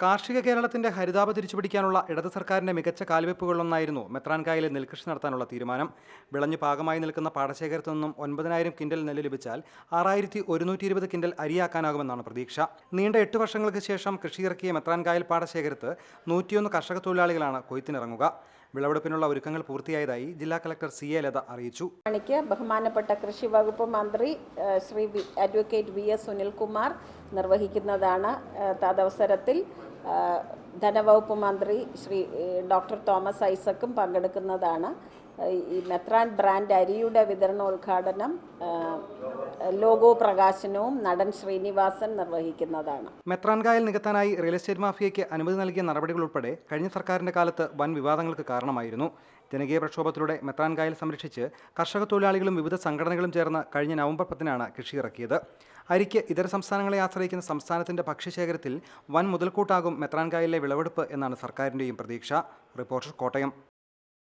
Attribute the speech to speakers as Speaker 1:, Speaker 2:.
Speaker 1: കാർഷിക കേരളത്തിന്റെ ഹരിതാപ തിരിച്ചുപിടിക്കാനുള്ള ഇടത് സർക്കാരിന്റെ മികച്ച കാൽവെപ്പുകളിലൊന്നായിരുന്നു മെത്രാൻകായലിൽ നെൽകൃഷി നടത്താനുള്ള തീരുമാനം. വിളഞ്ഞു പാകമായി നിൽക്കുന്ന പാടശേഖരത്തു നിന്നും 9,000 കിൻഡൽ നെല്ല് ലഭിച്ചാൽ 6,120 കിൻഡൽ അരിയാക്കാനാകുമെന്നാണ് പ്രതീക്ഷ. നീണ്ട 8 വർഷങ്ങൾക്ക് ശേഷം കൃഷിയിറക്കിയ മെത്രാൻകായൽ പാടശേഖരത്ത് 101 കർഷക തൊഴിലാളികളാണ് കൊയ്ത്തിനിറങ്ങുക. വിളവെടുപ്പിനുള്ള ഒരുക്കങ്ങൾ പൂർത്തിയായതായി ജില്ലാ കളക്ടർ CA ലത അറിയിച്ചു.
Speaker 2: ബഹുമാനപ്പെട്ട കൃഷി വകുപ്പ് മന്ത്രി ശ്രീ അഡ്വക്കേറ്റ് VS സുനിൽകുമാർ നിർവഹിക്കുന്നതാണ്. തദവസരത്തിൽ ധനവകുപ്പ് മന്ത്രി ശ്രീ ഡോക്ടർ തോമസ് ഐസക്കും പങ്കെടുക്കുന്നതാണ്. ഈ മെത്രാൻ ബ്രാൻഡ് അരിയുടെ വിതരണോദ്ഘാടനം ലോഗോ പ്രകാശനവും നടൻ ശ്രീനിവാസൻ നിർവഹിക്കുന്നതാണ്.
Speaker 1: മെത്രാൻകായൽ നികത്താനായി റിയൽ എസ്റ്റേറ്റ് മാഫിയയ്ക്ക് അനുമതി നൽകിയ നടപടികൾ ഉൾപ്പെടെ കഴിഞ്ഞ സർക്കാരിന്റെ കാലത്ത് വൻ വിവാദങ്ങൾക്ക് കാരണമായിരുന്നു. ജനകീയ പ്രക്ഷോഭത്തിലൂടെ മെത്രാൻകായൽ സംരക്ഷിച്ച് കർഷക തൊഴിലാളികളും വിവിധ സംഘടനകളും ചേർന്ന് കഴിഞ്ഞ നവംബർ 10-നാണ് കൃഷി ഇറക്കിയത്. അരിക്ക് ഇതര സംസ്ഥാനങ്ങളെ ആശ്രയിക്കുന്ന സംസ്ഥാനത്തിന്റെ ഭക്ഷ്യശേഖരത്തിൽ വൻ മുതൽക്കൂട്ടാകും മെത്രാൻകായലിലെ വിളവെടുപ്പ് എന്നാണ് സർക്കാരിന്റെയും പ്രതീക്ഷ. റിപ്പോർട്ടർ, കോട്ടയം.